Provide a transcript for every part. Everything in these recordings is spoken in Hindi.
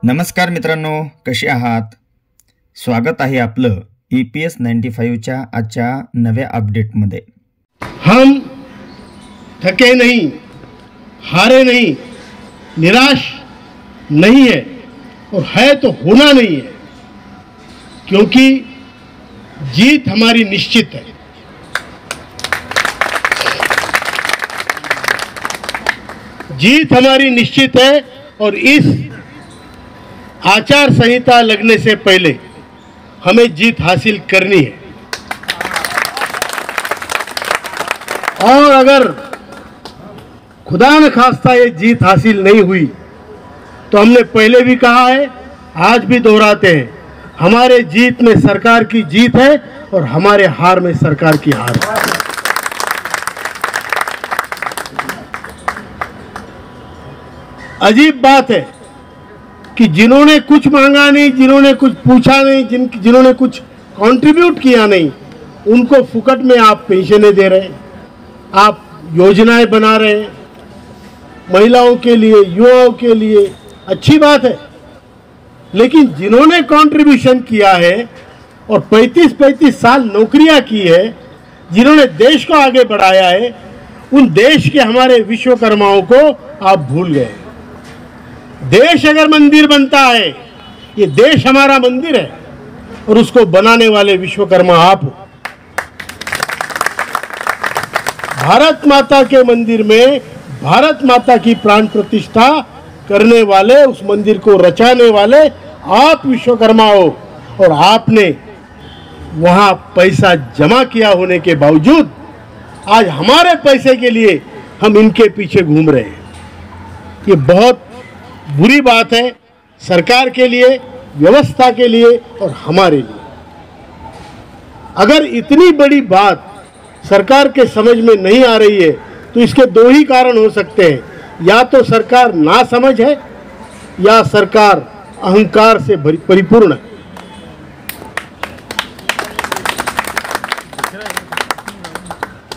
नमस्कार मित्रांनो, कसे आहात? स्वागत आहे आपलं EPS 95च्या आजच्या नव्या अपडेटमध्ये। हम थके नहीं, हारे नहीं, निराश नहीं है और है तो होना नहीं है, क्योंकि जीत हमारी निश्चित है। जीत हमारी निश्चित है और इस आचार संहिता लगने से पहले हमें जीत हासिल करनी है। और अगर खुदा न खास्ता ये जीत हासिल नहीं हुई तो हमने पहले भी कहा है, आज भी दोहराते हैं, हमारे जीत में सरकार की जीत है और हमारे हार में सरकार की हार है। अजीब बात है कि जिन्होंने कुछ मांगा नहीं, जिन्होंने कुछ पूछा नहीं, जिन्होंने कुछ कंट्रीब्यूट किया नहीं, उनको फुकट में आप पेंशनें दे रहे हैं, आप योजनाएं बना रहे हैं महिलाओं के लिए, युवाओं के लिए। अच्छी बात है, लेकिन जिन्होंने कंट्रीब्यूशन किया है और 35-35 साल नौकरियां की है, जिन्होंने देश को आगे बढ़ाया है, उन देश के हमारे विश्वकर्माओं को आप भूल गए। देश अगर मंदिर बनता है, ये देश हमारा मंदिर है और उसको बनाने वाले विश्वकर्मा आप हो। भारत माता के मंदिर में भारत माता की प्राण प्रतिष्ठा करने वाले, उस मंदिर को रचाने वाले आप विश्वकर्मा हो। और आपने वहां पैसा जमा किया होने के बावजूद आज हमारे पैसे के लिए हम इनके पीछे घूम रहे हैं। ये बहुत बुरी बात है सरकार के लिए, व्यवस्था के लिए और हमारे लिए। अगर इतनी बड़ी बात सरकार के समझ में नहीं आ रही है तो इसके दो ही कारण हो सकते हैं, या तो सरकार नासमझ है या सरकार अहंकार से परिपूर्ण है।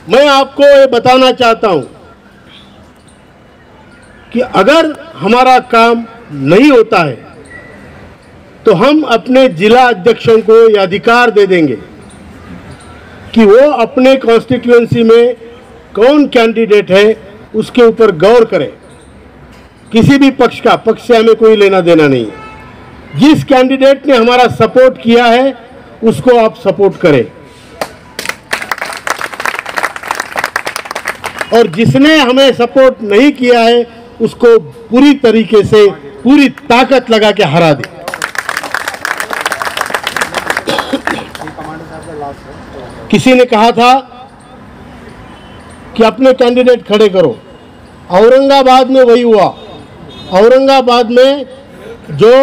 मैं आपको ये बताना चाहता हूं कि अगर हमारा काम नहीं होता है तो हम अपने जिला अध्यक्षों को यह अधिकार दे देंगे कि वो अपने कॉन्स्टिट्यूएंसी में कौन कैंडिडेट है उसके ऊपर गौर करें। किसी भी पक्ष से हमें कोई लेना देना नहीं है। जिस कैंडिडेट ने हमारा सपोर्ट किया है उसको आप सपोर्ट करें, और जिसने हमें सपोर्ट नहीं किया है उसको पूरी तरीके से, पूरी ताकत लगा के हरा दे। किसी ने कहा था कि अपने कैंडिडेट खड़े करो। औरंगाबाद में वही हुआ। औरंगाबाद में जो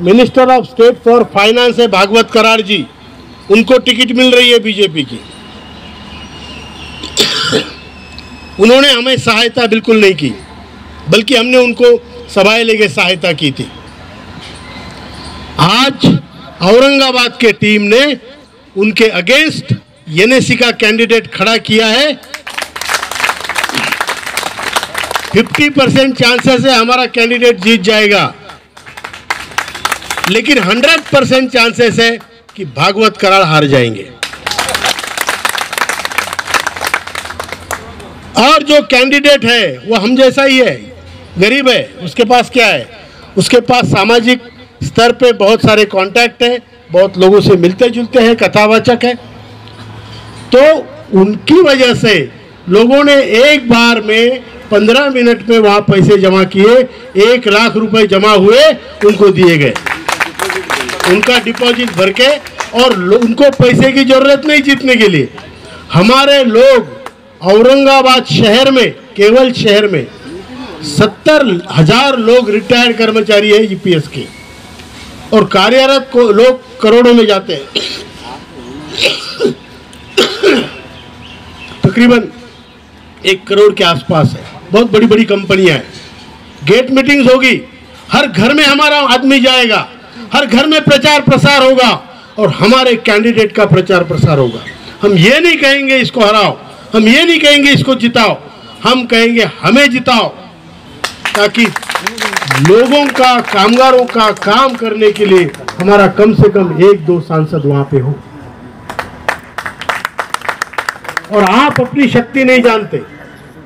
minister of state for finance है भागवत कराड़ जी, उनको टिकट मिल रही है बीजेपी की। उन्होंने हमें सहायता बिल्कुल नहीं की, बल्कि हमने उनको सभाएं लेके सहायता की थी। आज औरंगाबाद के टीम ने उनके अगेंस्ट एनएसी का कैंडिडेट खड़ा किया है। 50% चांसेस है हमारा कैंडिडेट जीत जाएगा, लेकिन 100% चांसेस है कि भागवत कराड़ हार जाएंगे। और जो कैंडिडेट है वो हम जैसा ही है, गरीब है। उसके पास क्या है? उसके पास सामाजिक स्तर पे बहुत सारे कांटेक्ट है, बहुत लोगों से मिलते जुलते हैं, कथावाचक है। तो उनकी वजह से लोगों ने एक बार में 15 मिनट में वहां पैसे जमा किए। 1 लाख रुपए जमा हुए, उनको दिए गए, उनका डिपॉजिट भर के। और उनको पैसे की जरूरत नहीं जीतने के लिए। हमारे लोग औरंगाबाद शहर में, केवल शहर में 70,000 लोग रिटायर्ड कर्मचारी है ईपीएस के, और कार्यरत को लोग करोड़ों में जाते हैं। तकरीबन 1 करोड़ के आसपास है। बहुत बड़ी बड़ी कंपनियां हैं। गेट मीटिंग्स होगी, हर घर में हमारा आदमी जाएगा, हर घर में प्रचार प्रसार होगा और हमारे कैंडिडेट का प्रचार प्रसार होगा। हम ये नहीं कहेंगे इसको हराओ, हम ये नहीं कहेंगे इसको जिताओ, हम कहेंगे हमें जिताओ, ताकि लोगों का, कामगारों का काम करने के लिए हमारा कम से कम 1-2 सांसद वहां पे हो। और आप अपनी शक्ति नहीं जानते।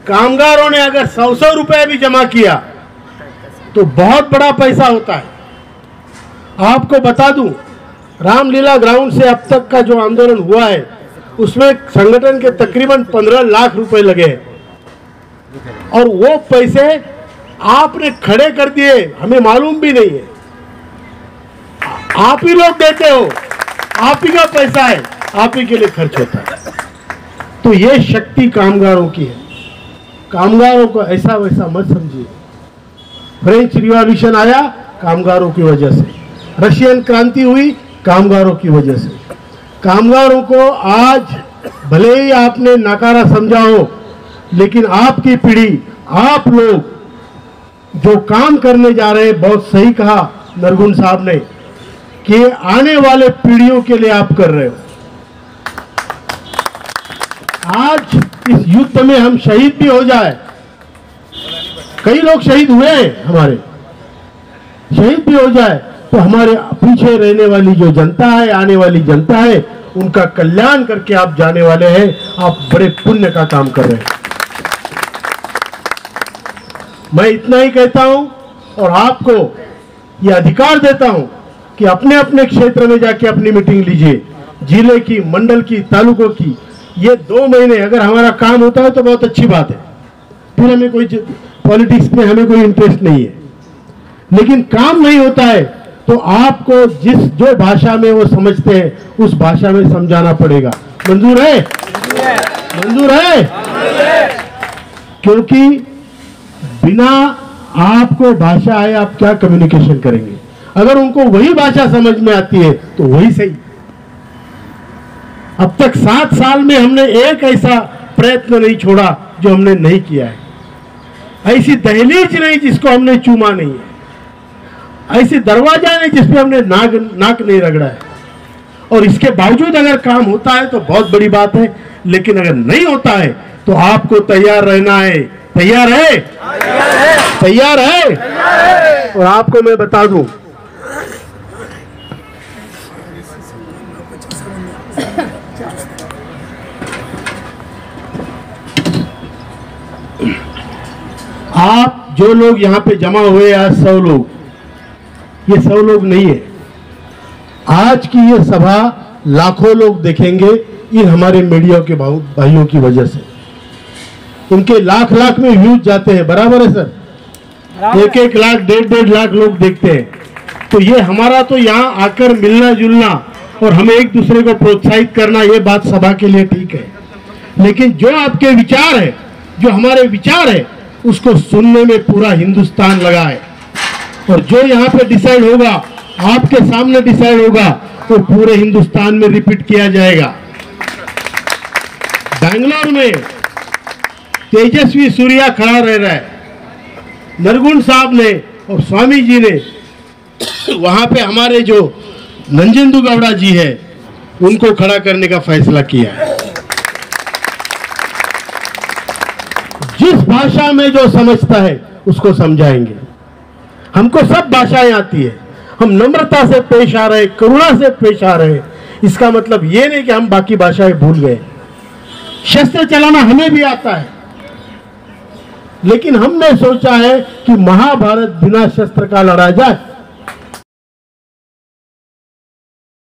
कामगारों ने अगर 100-100 रुपए भी जमा किया तो बहुत बड़ा पैसा होता है। आपको बता दूं, रामलीला ग्राउंड से अब तक का जो आंदोलन हुआ है उसमें संगठन के तकरीबन 15 लाख रुपए लगे और वो पैसे आपने खड़े कर दिए, हमें मालूम भी नहीं है। आप ही लोग देते हो, आप ही का पैसा है, आप ही के लिए खर्च होता है। तो ये शक्ति कामगारों की है। कामगारों को ऐसा वैसा मत समझिए। फ्रेंच रिवॉल्यूशन आया कामगारों की वजह से, रशियन क्रांति हुई कामगारों की वजह से। कामगारों को आज भले ही आपने नकारा समझा हो, लेकिन आपकी पीढ़ी, आप लोग जो काम करने जा रहे हैं, बहुत सही कहा नरगुन साहब ने कि आने वाले पीढ़ियों के लिए आप कर रहे हो। आज इस युद्ध में हम शहीद भी हो जाए, कई लोग शहीद हुए हैं हमारे, शहीद भी हो जाए तो हमारे पीछे रहने वाली जो जनता है, आने वाली जनता है, उनका कल्याण करके आप जाने वाले हैं। आप बड़े पुण्य का काम कर रहे हैं। मैं इतना ही कहता हूं और आपको यह अधिकार देता हूं कि अपने अपने क्षेत्र में जाके अपनी मीटिंग लीजिए, जिले की, मंडल की, तालुकों की। ये 2 महीने अगर हमारा काम होता है तो बहुत अच्छी बात है, फिर हमें कोई पॉलिटिक्स में हमें कोई इंटरेस्ट नहीं है। लेकिन काम नहीं होता है तो आपको जो भाषा में वो समझते हैं उस भाषा में समझाना पड़ेगा। मंजूर है? मंजूर है? क्योंकि बिना आपको भाषा आए आप क्या कम्युनिकेशन करेंगे? अगर उनको वही भाषा समझ में आती है तो वही सही। अब तक 7 साल में हमने एक ऐसा प्रयत्न नहीं छोड़ा जो हमने नहीं किया है, ऐसी दहलीज नहीं जिसको हमने चूमा नहीं है, ऐसी दरवाजा नहीं जिसपे हमने नाक नहीं रगड़ा है। और इसके बावजूद अगर काम होता है तो बहुत बड़ी बात है, लेकिन अगर नहीं होता है तो आपको तैयार रहना है। तैयार है? तैयार है? और आपको मैं बता दूं, आप जो लोग यहां पे जमा हुए आज 100 लोग, ये 100 लोग नहीं है। आज की ये सभा लाखों लोग देखेंगे इन हमारे मीडिया के भाइयों की वजह से। उनके लाख में व्यूज जाते हैं, बराबर है सर? 1-1 लाख, 1.5 लाख लोग देखते हैं। तो ये हमारा तो यहाँ आकर मिलना जुलना और हमें एक दूसरे को प्रोत्साहित करना, ये बात सभा के लिए ठीक है। लेकिन जो आपके विचार है, जो हमारे विचार है, उसको सुनने में पूरा हिंदुस्तान लगा है। और जो यहाँ पे डिसाइड होगा, आपके सामने डिसाइड होगा, तो पूरे हिंदुस्तान में रिपीट किया जाएगा। बैंगलोर में तेजस्वी सूर्या खड़ा रह रहा है, नरगुन साहब ने और स्वामी जी ने वहां पे हमारे जो नंजेंदु गौड़ा जी है उनको खड़ा करने का फैसला किया है। जिस भाषा में जो समझता है उसको समझाएंगे। हमको सब भाषाएं आती है, हम नम्रता से पेश आ रहे, करुणा से पेश आ रहे। इसका मतलब ये नहीं कि हम बाकी भाषाएं भूल गए। शस्त्र चलाना हमें भी आता है, लेकिन हमने सोचा है कि महाभारत बिना शस्त्र का लड़ा जाए।